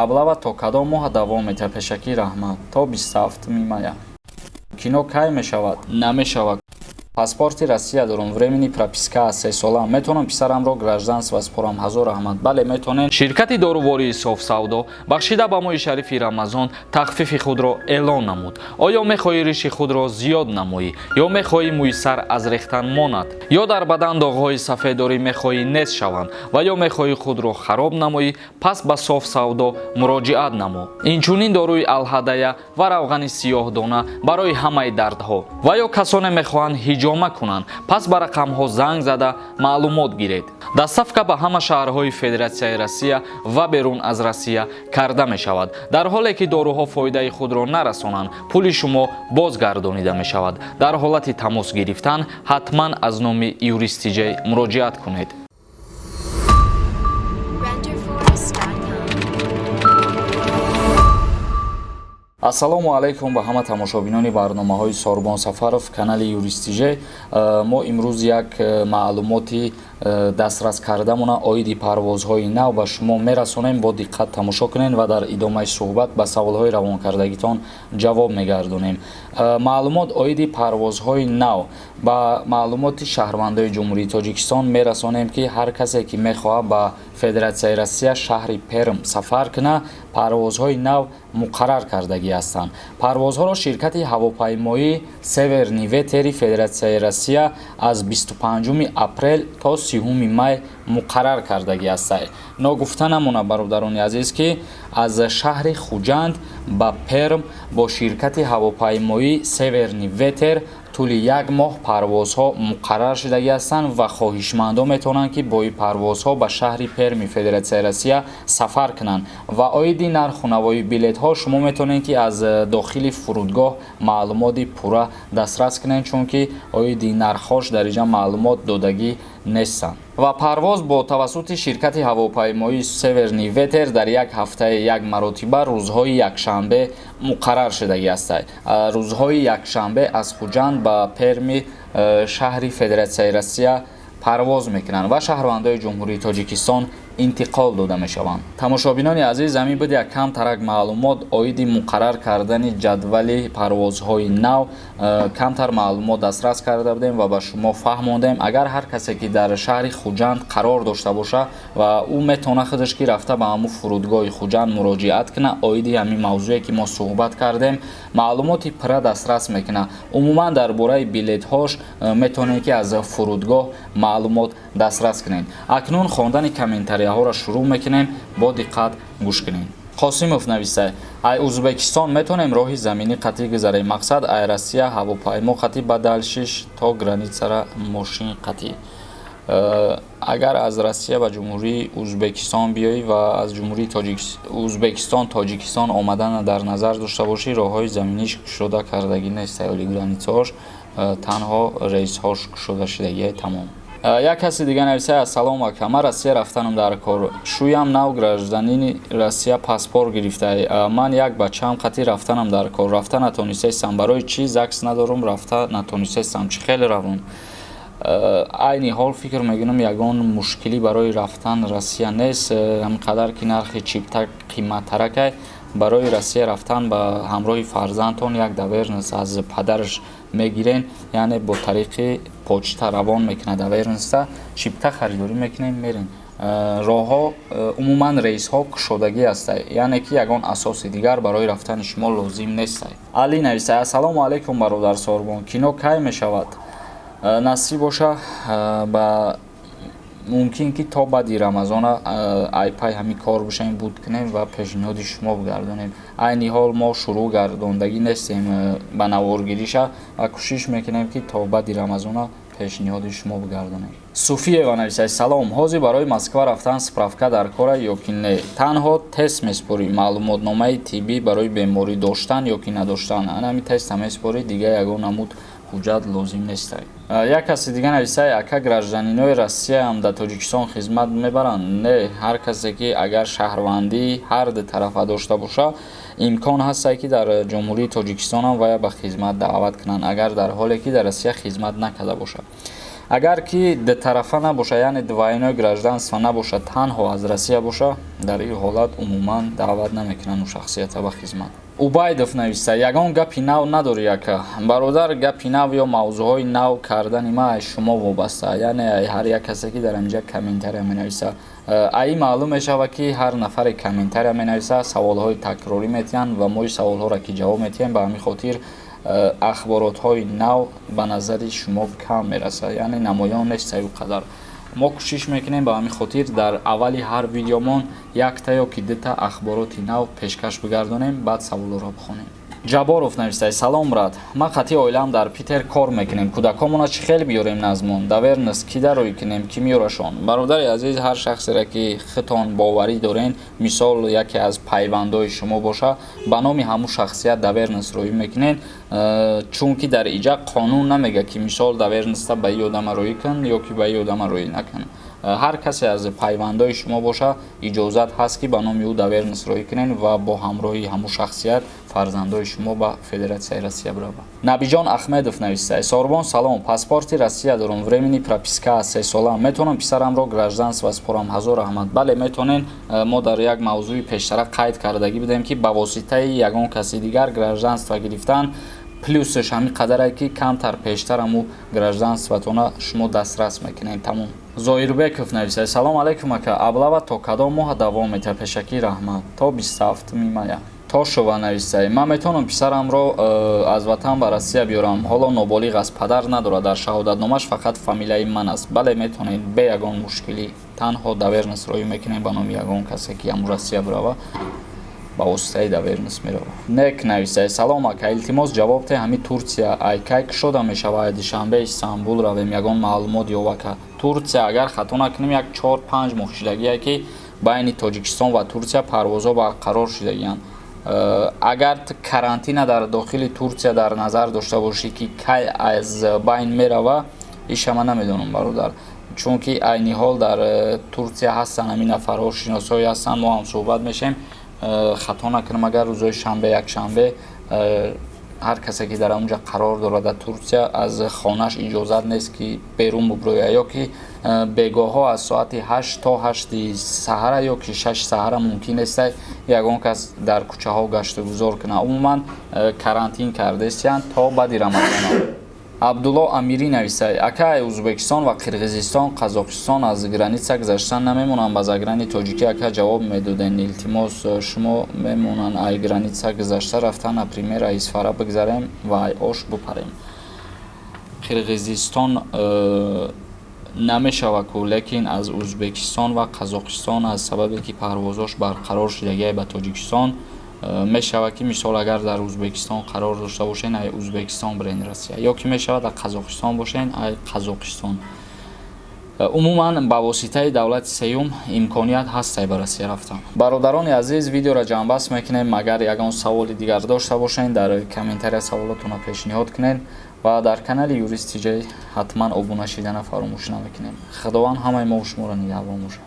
аблава то кадом моҳ давом метавад? Пешакӣ раҳмат. То 27 мая. Кино кай мешавад? Намешавад. Паспорти Россия дорум, времени прописка 3 сола. Метонам писарамро гражданство спорам. Ҳазор раҳмат. Бале метонен. Ширкати дорувории Софсавдо бахшида ба моҳи шарифи Рамазон тахфифи худро эълон намуд. Оё мехоҳӣ риши худро зиёд намоӣ ё мехоҳӣ мӯи сар аз рехтан монад ё дар бадан доғҳои сафедорӣ мехоҳӣ нест шаванд ва ё мехоҳӣ худро хароб намоӣ, пас ба Софсавдо муроҷиат намо. Инчунин доруи алҳадая ва равғани сиёҳдона барои ҳамаи дардҳо ва ё касоне мехоҳанд ҳиҷома кунанд, пас ба рақамҳо занг зада маълумот гиред. Доставка ба ҳама шаҳрҳои Федератсияи Россия ва берун аз Россия карда мешавад. Дар ҳоле ки доруҳо фоидаи худро нарасонанд, пули шумо бозгардонида мешавад. Дар ҳолати тамос гирифтан ҳатман аз номи юристиҷей муроҷиат кунед. Ассалому алайкум ба ҳама тамошобинони барномаҳои Сорбон Сафаров канали Юристиҷе. Мо имрӯз як маълумоти дастрас кардамона оиди парвозҳои нав ба шумо мерасонем. Бо диққат тамошо кунед ва дар идомаи суҳбат ба саволҳои равонкардагитон ҷавоб мегардонем. Маълумот оиди парвозҳои нав. Ба маълумоти шаҳрвандои Ҷумҳурии Тоҷикистон мерасонем ки ҳар касе ки мехоҳад ба Федератсияи Россия шаҳри Перм сафар кунад, парвозҳои нав муқаррар кардагӣ ҳастанд. Парвозҳоро ширкати ҳавопаймоии Северни ветери Федератсияи Россия аз 25 апрел то 30 май муқаррар кардагӣ ҳастанд. Ногуфта намонад бародарони азиз ки аз шаҳри Хуҷанд ба Перм бо ширкати ҳавопаймоии Северни ветер тӯли як моҳ парвозҳо муқаррар шудагӣ ҳастанд ва хоҳишмандон метавонанд ки бо ин парвозҳо ба шаҳри Перми Федератсияи Россия сафар кунанд. Ва оиди нарху навои билетҳо шумо метавонед ки аз дохили фурудгоҳ маълумоти пурра дастрас кунед, чунки оиди нархҳош дар инҷа маълумот додагӣ нестанд. Ва парвоз бо тавассути ширкати ҳавопаймоии Северни ветер дар як ҳафтаи як маротиба рӯзҳои якшанбе муқаррар шудагӣ ҳастанд. Рӯзҳои якшанбе аз Хуҷанд ба Перми шаҳри Федератсияи Россия парвоз мекунанд ва шаҳрвандои Ҷумҳурии Тоҷикистон интиқол дода мешаванд. Тамошобинони азиз, ҳамин буд як камтарак маълумот оиди муқаррар кардани ҷадвали парвозҳои нав. Камтар маълумот дастрас карда будем ва ба шумо фаҳмондем. Агар ҳар касе ки дар шаҳри Хуҷанд қарор дошта боша ва ӯ метавона худаш ки рафта ба ҳамун фурудгоҳи Хуҷанд муроҷиат кунад, оиди ҳамин мавзӯе ки мо суҳбат кардем, маълумоти пурра дастрас мекунад. Умуман дар бораи билетҳош метавонед ки аз фурудгоҳ маълумот дастрас кунед. Акнун хондани комментарияҳоро шурӯъ мекунем. Бо диққат гӯш кунед. Қосимов нависа: ай Узбекистон метавонем роҳи заминӣ қатъӣ гузарем? Мақсад ай Россия ҳавопаймо қатъӣ ба Далшиш то границара мошин қатъӣ. Агар аз Россия ба Ҷумҳурии Узбекистон биёӣ ва аз Ҷумҳурии Узбекистон Тоҷикистон омадан дар назар дошта бошӣ, роҳҳои заминиш кушода кардагӣ нест. Айёли границаҳош танҳо рейсҳош кушода шудагӣ тамом. Як каси дига нависа: ассалому алайкум, ман Россия рафтанам дар кор. Шӯям нав гражданини Россия паспорт гирифтаи. Ман як бачаам қатъӣ рафтанам дар кор. Рафта натонистаам. Барои чӣ ЗАГС надорум? Рафта натонистаам. Чӣ хеле равон. Айни ҳол фикр мекунам ягон мушкилӣ барои рафтан Россия нест. Ҳаминқадар ки нархи чипта қиматтаракай. Барои Россия рафтан ба ҳамроҳи фарзандтон як давернес аз падараш мегирен, яъне бо тариқи почта равон мекунад давернеса, чипта харидорӣ мекунем, мерен. роҳҳо умуман рейсҳо кушодагӣ ҳастанд, яъне ки ягон асоси дигар барои рафтани шумо лозим нестад. Али нависа: ассалому алайкум бародар Сорбон, кино кай мешавад? Насиб боша ба мумкин ки то баъди Рамазона айпай ҳамин кор бошем буд кунем ва пешниҳоди шумо бигардонем. айни ҳол мо шурӯъ гардондагӣ нестем ба наворгириша ва кӯшиш мекунем ки то баъди Рамазона пешниҳоди шумо бигардонем. Суфиева нависад: салом, ҳозир барои Москва рафтан справка дар кора ё ки не? Танҳо тест меспорӣ, маълумотномаи тиббӣ барои беморӣ доштан ё ки надоштан. Ҳамин теста меспорӣ, дига ягон намуд ҳуҷҷат лозим нестад. Як каси дига нависад: ака гражданинои Россия ҳам дар Тоҷикистон хизмат мебаранд? Не, ҳар касе ки агар шаҳрвандии ҳар ду тарафа дошта боша, имкон ҳастад ки дар Ҷумҳурии Тоҷикистон ҳам вая ба хизмат даъват кунанд, агар дар ҳоле ки дар Россия хизмат накарда бошад. агар ки двтарафа набоша, яъне двойное гражданство набоша, танҳо аз Россия боша, дар ин ҳолат умуман даъват намекунанд шахсията ба хизмат. Убайдов нависта: ягон гапи нав надорӣ ака. Бародар, гапи нав ё мавзӯъҳои нав кардани ма шумо вобаста, яъне ҳар як касе ки дар инҷа комментария менависа, ай маълум мешавад ки ҳар нафаре комментария менависа саволҳои такрорӣ метиҳанд ва мо саволҳоро ки ҷавоб метиҳем ба ҳамин хотир ахборотҳои нав ба назари шумо кам мерасад, яъне намоён нест аю қадар. мо кӯшиш мекунем ба ҳамин хотир дар аввали ҳар видеомон якта ё ки дута ахбороти нав пешкаш бигардонем, баъд саволҳоро бихонем. Ҷаборов нависта: салом брат, ман қатъи оилаам дар Питер кор мекунем, кӯдаконмона чӣ хел биёрем назмон, давернес ки дарои кунем, ки миёрашон. Бародари азиз, ҳар шахсере ки худтон боварӣ дорен, мисол яке аз пайвандои шумо боша, ба номи ҳамун шахсият давернес роӣ мекунен, чунки дар иҷа қонун намега ки мисол давернеста ба ин одама роӣ кун ё ки ба ин одама роӣ накун. ҳар касе аз пайвандои шумо боша, иҷозат ҳаст ки ба номи ӯ давернес роӣ кунен ва бо ҳамроҳи ҳамун шахсият фарзандои шумо ба Федератсияи Россия бирава. Набиҷон Ахмедов нависта: Сорбон салом, паспорти Россия дорам, времени прописка аз 3 сола, метавонам писарамро гражданство спорам? Ҳазор раҳмат. Бале, метавонен. Мо дар як мавзӯи пештара қайд кардагӣ будем ки ба воситаи ягон каси дигар гражданство гирифтан плюсш ҳамин қадаре ки камтар пештар ҳамун гражданстватона шумо дастрас мекунед. Тамом. Зоирбеков нависта: салом алейкум ака, аблава то кадом моҳ давом метавад? Пешакӣ раҳмат. То 27 мая. Тошова нависта: ман метавонам писарамро аз ватан ба Россия биёрам, ҳоло ноболиғ аст, падар надорад, дар шаҳодатномаш фақат фамилияи ман аст. Бале, метавонед бе ягон мушкилӣ, танҳо давернес роӣ мекунем ба номи ягон касе ки ҳамун Россия бирава, ба воситаи давернес мерава. Нек нависта: салом ака, илтимос ҷавоб те, ҳамин Турсия айкайк шуда мешавад, душанбе Истанбул равем, ягон маълумот ёв ака. Турсия, агар хато накунем, як 4-5 моҳ шудагие ки байни Тоҷикистон ва Турсия парвозҳо барқарор шудагиянд. агар карантина дар дохили Турсия дар назар дошта бошӣ ки кай аз байн мерава, ишама намедонам бародар, чунки айни ҳол дар Турсия ҳастанд ҳамин нафарҳо, шиносҳои ҳастанд, мо ҳам суҳбат мешем, хато накунам агар рӯзои шанбе якшанбе ҳар касе ки дар онҷа қарор дорад дар Турсия аз хонааш иҷозат нест ки берун буброя, ё ки бегоҳҳо аз соати 8 то 8 саҳара ё ки 6 саҳара мумкин нест ягон кас дар кӯчаҳо гаштугузор кунад. Умуман карантин кардестиянд то баъди Рамазон. Абдулло Амирӣ нависта: ака, Ӯзбекистон ва Қирғизистон, Қазоқистон аз граница гузаштан намемонанд, ба заграни тоҷикӣ ака ҷавоб медоден. Илтимос шумо мемонанд ай граница гузашта рафтан, например аз Фара бигзарем ва ай ош бупарем. Қирғизистон намешава ку, лекин аз Ӯзбекистон ва Қазоқистон аз сабабе ки парвозош барқарор шудагиай ба Тоҷикистон мешавад ки мисол агар дар Ӯзбекистон қарор дошта бошен, ай Ӯзбекистон бирен Россия, ё ки мешавад дар Қазоқистон бошен, ай Қазоқистон. умуман ба воситаи давлати сеюм имконият ҳаст ба Россия рафтан. Бародарони азиз, видеоро ҷамъбаст мекунем. Агар ягон саволи дигар дошта бошен, дар комментария саволотонро пешниҳод кунед ва дар канали Юрист TJ ҳатман обуна шидана фаромӯш намекунем. Худованд ҳамаи мо шуморо нигаҳбон бошад.